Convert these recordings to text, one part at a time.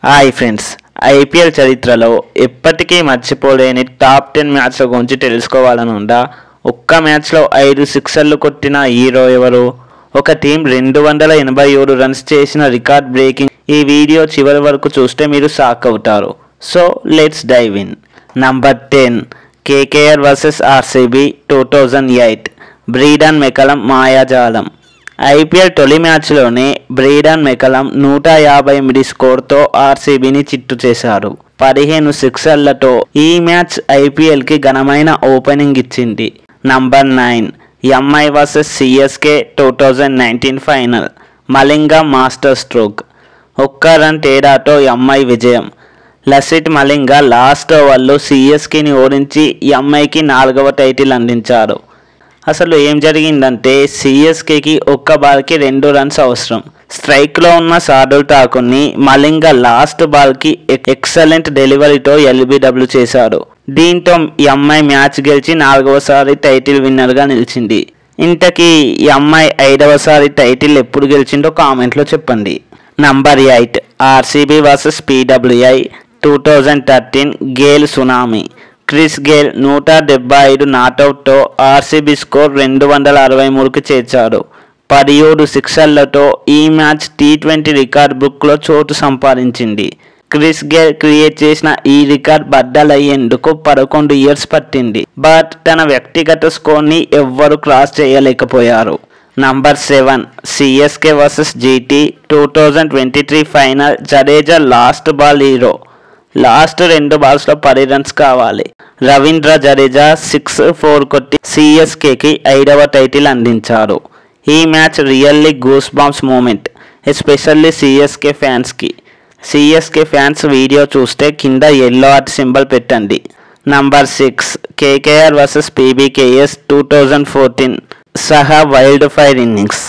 Hi friends, IPL చరిత్రలో ఎప్పటికీ మర్చిపోలేని టాప్ 10 మ్యాచ్ల గురించి తెలుసుకోవాలని ఉందా? ఒక్క మ్యాచ్లో 5 సిక్సర్లు కొట్టిన హీరో ఎవరు? ఒక టీం 287 రన్స్ చేసిన రికార్డ్ బ్రేకింగ్. ఈ వీడియో చివరి వరకు చూస్తే మీరు షాక్ అవుతారు. So let's dive in. Number 10 KKR versus RCB 2008. Brendon McCullum మాయాజాలం. ఐపీఎల్ తొలి మ్యాచ్లోనే బ్రీడన్ మెకలం 158 స్కోర్తో ఆర్సీబీని చిత్తు చేశారు. 15 సిక్సర్లతో ఈ మ్యాచ్ ఐపీఎల్కి ఘనమైన ఓపెనింగ్ ఇచ్చింది. Number 9 MI versus CSK 2019 final. Malinga master stroke. ఒక్క రన్ తేడాతో ఎంఐ విజయం. లసిత్ మలింగా లాస్ట్ ఓవర్లో సిఎస్కేని ఓడించి ఎంఐకి 4వ టైటిల్ అందించారు. అసలు ఏం జరిగిందంటే సిఎస్కేకి ఒక్క బాల్కి 2 రన్స్ అవసరం. స్ట్రైక్లో ఉన్న శార్దుల్ ఠాకూర్ని మలింగా లాస్ట్ బాల్కి ఎక్సలెంట్ డెలివరీతో ఎల్బీడబ్ల్యూ చేశాడు. దీంతో ఎంఐ మ్యాచ్ గెలిచి 4వసారి టైటిల్ విన్నర్గా నిలిచింది. ఇంతకీ ఎంఐ 5వసారి టైటిల్ ఎప్పుడు గెలిచిందో కామెంట్లో చెప్పండి. Number 8 RCB versus PWI 2013 Gayle tsunami. Chris Gayle 175 నాట్అవుట్తో ఆర్సీబీ స్కోర్ 263కి చేర్చాడు. 17 సిక్సర్లతో ఈ మ్యాచ్ టీ20 రికార్డ్ బుక్లో చోటు సంపాదించింది. క్రిస్ గేల్ క్రియేట్ చేసిన ఈ రికార్డ్ బద్దలయ్యేందుకు 11 ఇయర్స్ పట్టింది. బట్ తన వ్యక్తిగత స్కోర్ని ఎవ్వరూ క్రాస్ చేయలేకపోయారు. Number 7 CSK versus GT 2023 final. Jadeja last ball hero. Last 2 బాల్స్లో 10 runs కావాలి. రవీంద్ర జడేజా 6-4 కొట్టి సిఎస్కేకి 5వ టైటిల్ అందించారు. ఈ match really goosebumps moment, especially CSK ఫ్యాన్స్కి. సిఎస్కే ఫ్యాన్స్ వీడియో చూస్తే కింద yellow హార్ట్ సింబల్ పెట్టండి. Number 6 KKR versus PBKS 2014 Saha wild fire innings.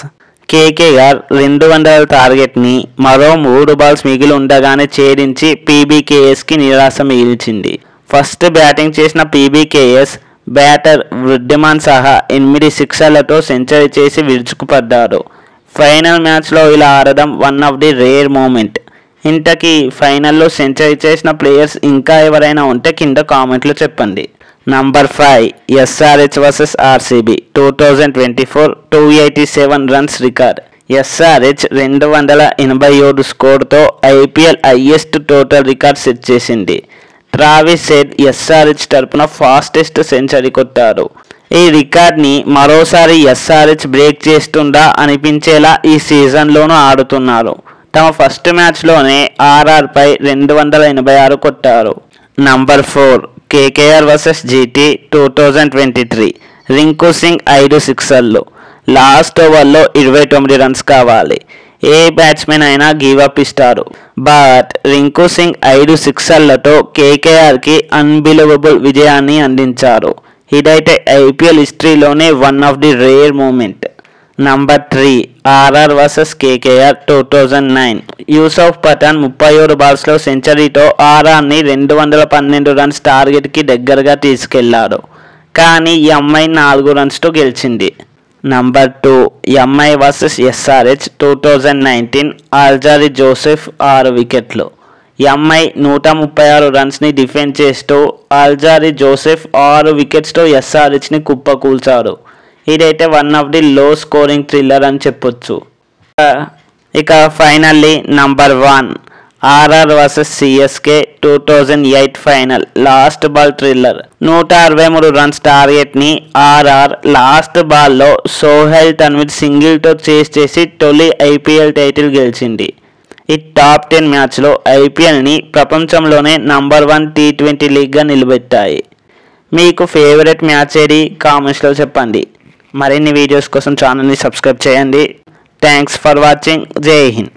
KKR 200 టార్గెట్ని మరో 3 బాల్స్ మిగిలి ఉండగానే ఛేదించి పీబీకేఎస్కి నిరాశ మిగిల్చింది. ఫస్ట్ బ్యాటింగ్ చేసిన PBKS batter Wriddhiman Saha 8 సిక్సర్లతో century చేసి విరుచుకుపడ్డారు. ఫైనల్ మ్యాచ్లో ఇలా ఆడడం one of the rare moment. ఇంతకీ ఫైనల్లో సెంచరీ చేసిన ప్లేయర్స్ ఇంకా ఎవరైనా ఉంటే కింద కామెంట్లో చెప్పండి. Number 5 SRH versus RCB 2024 287 runs record. SRH 287 స్కోర్తో IPL highest total record set చేసింది. ట్రావిస్ హెడ్ ఎస్ఆర్హెచ్ తరపున ఫాస్టెస్ట్ సెంచరీ కొట్టారు. ఈ రికార్డ్ని మరోసారి ఎస్ఆర్హెచ్ బ్రేక్ చేస్తుందా అనిపించేలా ఈ సీజన్లోనూ ఆడుతున్నారు. తమ ఫస్ట్ మ్యాచ్లోనే ఆర్ఆర్పై 286 కొట్టారు. Number 4 KKR versus GT 2023 Rinku Singh 5 సిక్సర్లు. లాస్ట్ ఓవర్లో 29 రన్స్ కావాలి. ఏ బ్యాట్స్మెన్ అయినా గివప్ ఇస్తారు. బట్ రింకు సింగ్ 5 సిక్సర్లతో కేకేఆర్కి అన్బిలీవబుల్ విజయాన్ని అందించారు. ఇదైతే ఐపీఎల్ హిస్టరీలోనే one of the rare moment. Number 3 RR versus KKR 2009 Yusuf Pathan 37 బాల్స్లో సెంచరీతో ఆర్ఆర్ని 212 రన్స్ టార్గెట్కి దగ్గరగా తీసుకెళ్లాడు. కానీ ఎంఐ 4 రన్స్తో గెలిచింది. Number 2 MI versus SRH 2019 Alzarri Joseph 6 వికెట్లు. ఎంఐ 136 రన్స్ని డిఫెండ్ చేస్తూ అల్జారీ జోసెఫ్ 6 వికెట్స్తో ఎస్ఆర్హెచ్ని కుప్పకూల్చాడు. ఇదైతే one of the low scoring thriller అని చెప్పొచ్చు. ఇక finally number 1 RR versus CSK 2008 final. Last ball thriller. 163 runs టార్గెట్ని ఆర్ఆర్ లాస్ట్ బాల్లో సోహెల్ తన్వీర్ సింగిల్తో చేస్ చేసి తొలి ఐపీఎల్ టైటిల్ గెలిచింది. ఈ టాప్ 10 మ్యాచ్లో ఐపీఎల్ని ప్రపంచంలోనే నంబర్ 1 టీ20 లీగ్గా నిలబెట్టాయి. మీకు ఫేవరెట్ మ్యాచ్ ఏది కామెంట్స్లో చెప్పండి. మరిన్ని వీడియోస్ కోసం ఛానల్ని సబ్స్క్రైబ్ చేయండి. Thanks for watching. జై హింద్.